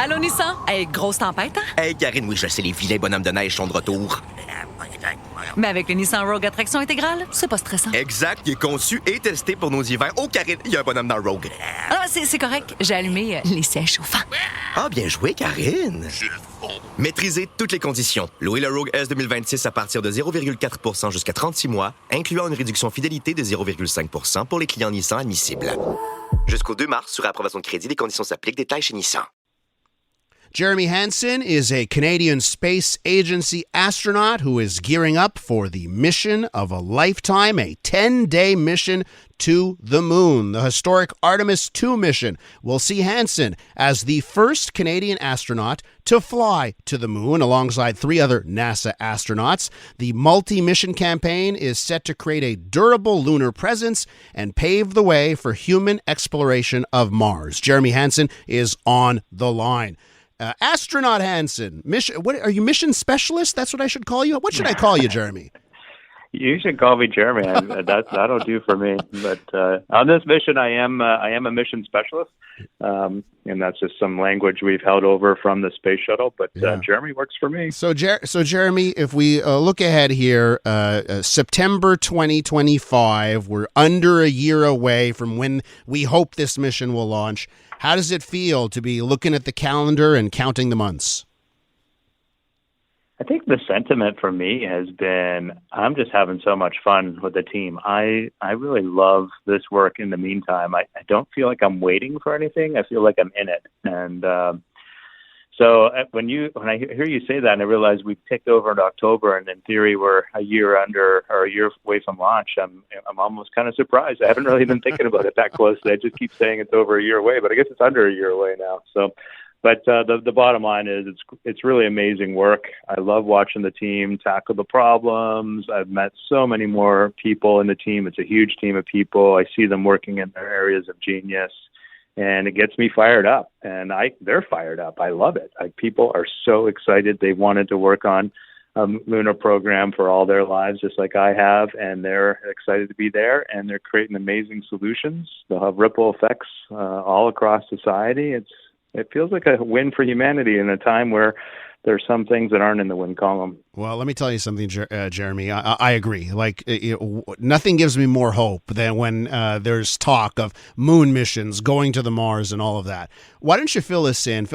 Allô, Nissan? Hey, grosse tempête, hein? Hey, Karine, oui, je sais, les vilains bonhommes de neige sont de retour. Mais avec le Nissan Rogue à traction intégrale, c'est pas stressant. Exact, il est conçu et testé pour nos hivers. Oh, Karine, il y a un bonhomme dans le Rogue. Ah, c'est correct. J'ai allumé les sièges chauffants. Ah, bien joué, Karine. Maîtrisez toutes les conditions. Louez le Rogue S 2026 à partir de 0,4% jusqu'à 36 mois, incluant une réduction fidélité de 0,5% pour les clients Nissan admissibles. Jusqu'au 2 mars, sur approbation de crédit, les conditions s'appliquent. Détails chez Nissan. Jeremy Hansen is a Canadian Space Agency astronaut who is gearing up for the mission of a lifetime, a 10-day mission to the moon. The historic Artemis II mission will see Hansen as the first Canadian astronaut to fly to the moon alongside 3 other NASA astronauts. The multi-mission campaign is set to create a durable lunar presence and pave the way for human exploration of Mars. Jeremy Hansen is on the line. Astronaut Hansen, what are you, mission specialist? That's what I should call you? What should I call you, Jeremy? You should call me Jeremy. That'll do for me. But on this mission, I am a mission specialist, and that's just some language we've held over from the space shuttle. But Jeremy works for me. So Jeremy, if we look ahead here, September 2025, we're under a year away from when we hope this mission will launch. How does it feel to be looking at the calendar and counting the months? I think the sentiment for me has been, I'm just having so much fun with the team. I really love this work in the meantime. I don't feel like I'm waiting for anything. I feel like I'm in it. And so when I hear you say that and I realize we've ticked over into October and in theory we're a year away from launch, I'm almost kind of surprised. I haven't really been thinking about it that closely. I just keep saying it's over a year away, but I guess it's under a year away now. So, but the bottom line is it's really amazing work. I love watching the team tackle the problems. I've met so many more people in the team. It's a huge team of people. I see them working in their areas of genius. And it gets me fired up, and they're fired up. I love it. People are so excited. They wanted to work on a lunar program for all their lives, just like I have, and they're excited to be there, and they're creating amazing solutions. They'll have ripple effects all across society. It feels like a win for humanity in a time where there's some things that aren't in the win column. Well, let me tell you something, Jeremy. I agree. Like, nothing gives me more hope than when there's talk of moon missions, going to the Mars and all of that. Why don't you fill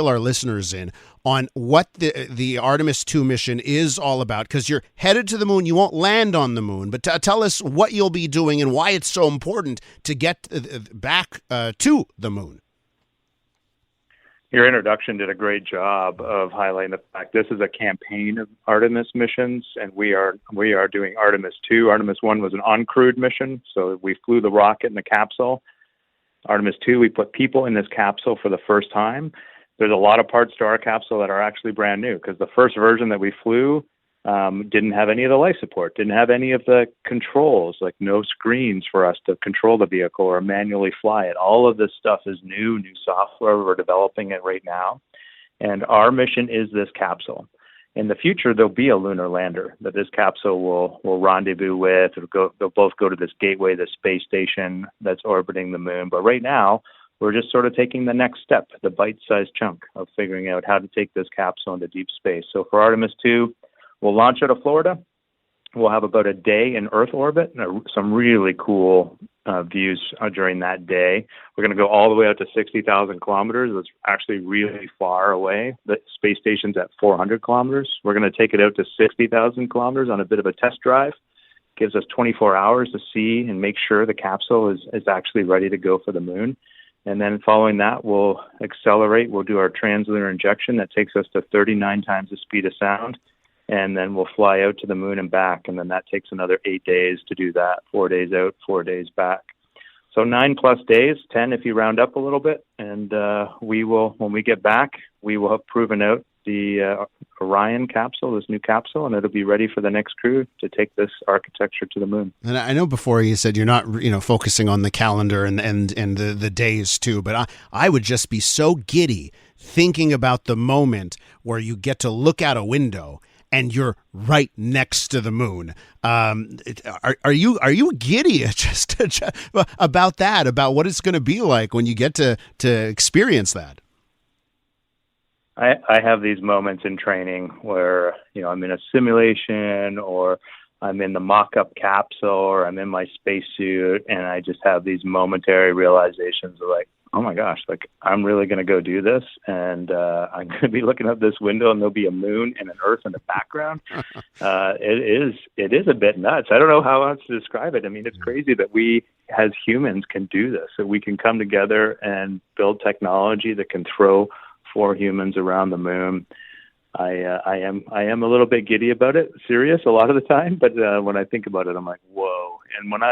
our listeners in on what the Artemis II mission is all about? Because you're headed to the moon. You won't land on the moon, but tell us what you'll be doing and why it's so important to get back to the moon. Your introduction did a great job of highlighting the fact this is a campaign of Artemis missions, and we are doing Artemis 2. Artemis 1 was an uncrewed mission, so we flew the rocket and the capsule. Artemis 2, we put people in this capsule for the first time. There's a lot of parts to our capsule that are actually brand new because the first version that we flew didn't have any of the life support, didn't have any of the controls, like no screens for us to control the vehicle or manually fly it. All of this stuff is new software. We're developing it right now. And our mission is this capsule. In the future, there'll be a lunar lander that this capsule will rendezvous with. They'll both go to this gateway, the space station that's orbiting the moon. But right now, we're just sort of taking the next step, the bite-sized chunk of figuring out how to take this capsule into deep space. So for Artemis 2, we'll launch out of Florida. We'll have about a day in Earth orbit, some really cool views during that day. We're going to go all the way out to 60,000 kilometers. It's actually really far away. The space station's at 400 kilometers. We're going to take it out to 60,000 kilometers on a bit of a test drive. Gives us 24 hours to see and make sure the capsule is actually ready to go for the moon. And then following that, we'll accelerate. We'll do our translunar injection. That takes us to 39 times the speed of sound. And then we'll fly out to the moon and back. And then that takes another 8 days to do that. 4 days out, 4 days back. So 9+ days, 10 if you round up a little bit. And we will, when we get back, we will have proven out the Orion capsule, this new capsule, and it'll be ready for the next crew to take this architecture to the moon. And I know before you said you're not, focusing on the calendar and the days too, but I would just be so giddy thinking about the moment where you get to look out a window and you're right next to the moon. Are you giddy just about that, about what it's going to be like when you get to experience that? I have these moments in training where, I'm in a simulation, or I'm in the mock-up capsule, or I'm in my spacesuit, and I just have these momentary realizations of like, oh my gosh, like I'm really going to go do this, and I'm going to be looking out this window, and there'll be a moon and an Earth in the background. It is a bit nuts. I don't know how else to describe it. I mean, it's crazy that we as humans can do this, that we can come together and build technology that can throw 4 humans around the moon. I am a little bit giddy about it, serious a lot of the time, but when I think about it, I'm like, whoa. And when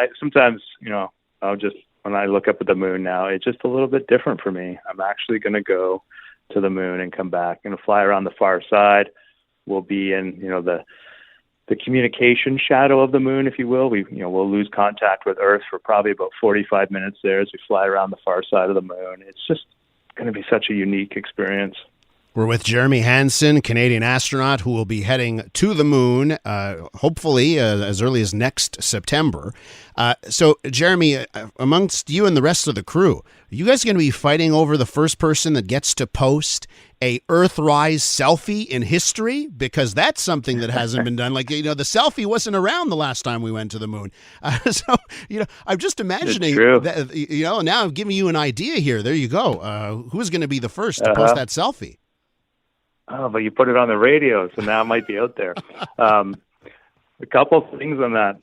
when I look up at the moon now, it's just a little bit different for me. I'm actually going to go to the moon and come back. I'm going to fly around the far side. We'll be in, the communication shadow of the moon, if you will. We'll lose contact with Earth for probably about 45 minutes there as we fly around the far side of the moon. It's just going to be such a unique experience. We're with Jeremy Hansen, Canadian astronaut, who will be heading to the moon, hopefully as early as next September. So, Jeremy, amongst you and the rest of the crew, are you guys going to be fighting over the first person that gets to post a Earthrise selfie in history? Because that's something that hasn't been done. Like, the selfie wasn't around the last time we went to the moon. So, I'm just imagining that, now I'm giving you an idea here. There you go. Who's going to be the first to post that selfie? Oh, but you put it on the radio, so now it might be out there. A couple of things on that.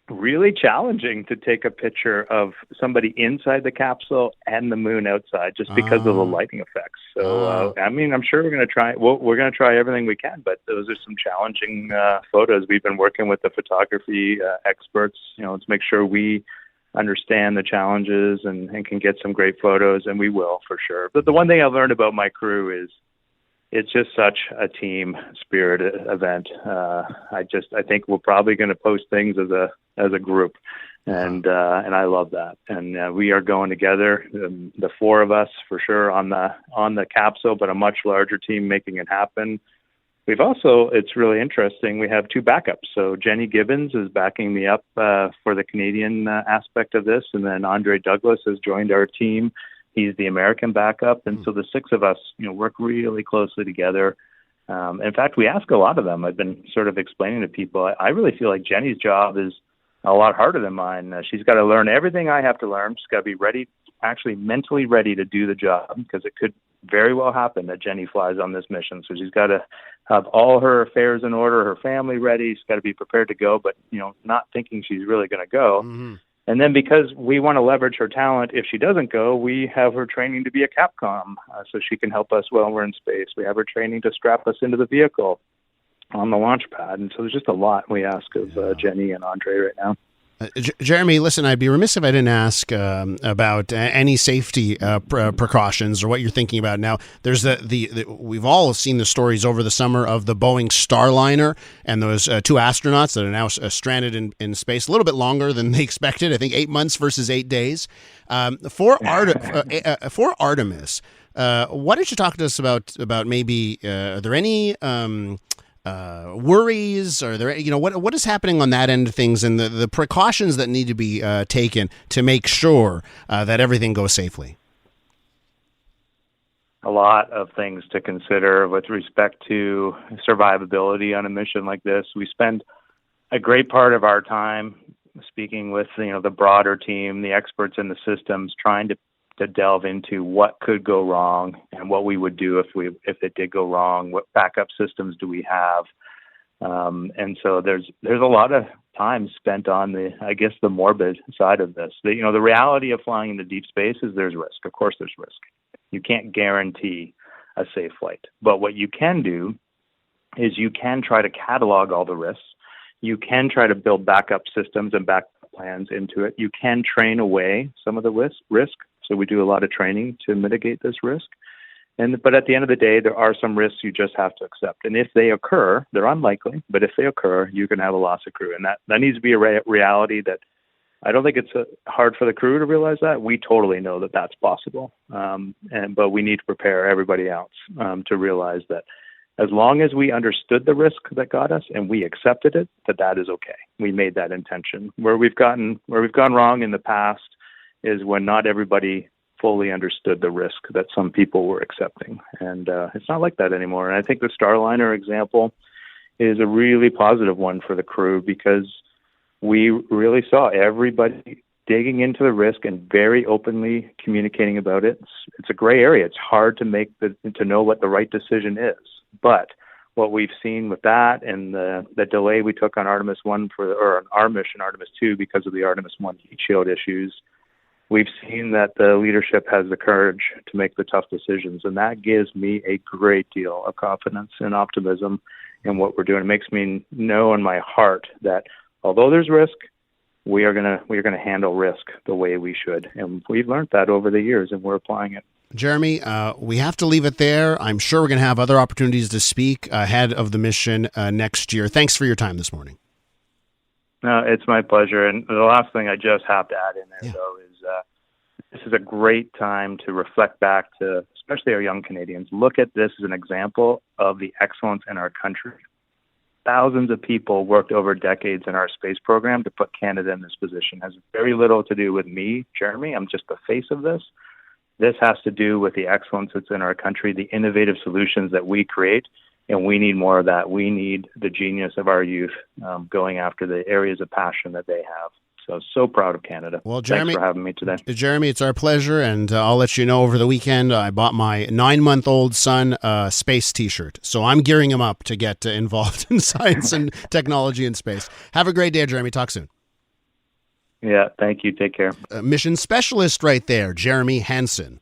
Really challenging to take a picture of somebody inside the capsule and the moon outside, just because of the lighting effects. So, I'm sure we're going to try. We're going to try everything we can, but those are some challenging photos. We've been working with the photography experts, to make sure we understand the challenges and can get some great photos, and we will for sure. But the one thing I've learned about my crew is it's just such a team spirit event. I think we're probably going to post things as a group, and I love that. And we are going together, the 4 of us for sure on the capsule, but a much larger team making it happen. We've also, it's really interesting, we have 2 backups. So Jenny Gibbons is backing me up for the Canadian aspect of this, and then Andre Douglas has joined our team. He's the American backup, and so the 6 of us, work really closely together. In fact, we ask a lot of them. I've been sort of explaining to people, I really feel like Jenny's job is a lot harder than mine. She's got to learn everything I have to learn. She's got to be ready, actually mentally ready to do the job, because it could very well happen that Jenny flies on this mission. So she's got to have all her affairs in order, her family ready. She's got to be prepared to go, but, not thinking she's really going to go. Mm-hmm. And then because we want to leverage her talent, if she doesn't go, we have her training to be a Capcom, so she can help us while we're in space. We have her training to strap us into the vehicle on the launch pad. And so there's just a lot we ask of Jenny and Andre right now. Jeremy, listen, I'd be remiss if I didn't ask about any safety precautions or what you're thinking about now. There's we've all seen the stories over the summer of the Boeing Starliner and those 2 astronauts that are now stranded in space a little bit longer than they expected. I think 8 months versus 8 days. For Artemis, why don't you talk to us about maybe are there any worries? Are there, what is happening on that end of things, and the precautions that need to be taken to make sure that everything goes safely? A lot of things to consider with respect to survivability on a mission like this. We spend a great part of our time speaking with the broader team, the experts in the systems, trying to delve into what could go wrong and what we would do if it did go wrong. What backup systems do we have? And so there's a lot of time spent on the morbid side of this. The reality of flying into deep space is there's risk. Of course, there's risk. You can't guarantee a safe flight, but what you can do is you can try to catalog all the risks. You can try to build backup systems and backup plans into it. You can train away some of the risk. So we do a lot of training to mitigate this risk. But at the end of the day, there are some risks you just have to accept. And if they occur, they're unlikely, but if they occur, you can have a loss of crew. And that needs to be a reality that I don't think it's hard for the crew to realize that. We totally know that that's possible. But we need to prepare everybody else to realize that as long as we understood the risk that got us and we accepted it, that is okay. We made that intention. Where we've gone wrong in the past is when not everybody fully understood the risk that some people were accepting. And it's not like that anymore. And I think the Starliner example is a really positive one for the crew, because we really saw everybody digging into the risk and very openly communicating about it. It's a gray area. It's hard to know what the right decision is. But what we've seen with that and the delay we took on Artemis 1 or on our mission, Artemis 2, because of the Artemis 1 heat shield issues, we've seen that the leadership has the courage to make the tough decisions. And that gives me a great deal of confidence and optimism in what we're doing. It makes me know in my heart that although there's risk, we are gonna handle risk the way we should. And we've learned that over the years, and we're applying it. Jeremy, we have to leave it there. I'm sure we're going to have other opportunities to speak ahead of the mission next year. Thanks for your time this morning. No, it's my pleasure. And the last thing I just have to add in there, though, is this is a great time to reflect back to, especially our young Canadians. Look at this as an example of the excellence in our country. Thousands of people worked over decades in our space program to put Canada in this position. It has very little to do with me, Jeremy. I'm just the face of this. This has to do with the excellence that's in our country, the innovative solutions that we create, and we need more of that. We need the genius of our youth going after the areas of passion that they have. So proud of Canada. Well, Jeremy, thanks for having me today. Jeremy, it's our pleasure, and I'll let you know over the weekend. I bought my 9-month-old son a space T-shirt, so I'm gearing him up to get involved in science and technology in space. Have a great day, Jeremy. Talk soon. Yeah, thank you. Take care. Mission specialist right there, Jeremy Hansen.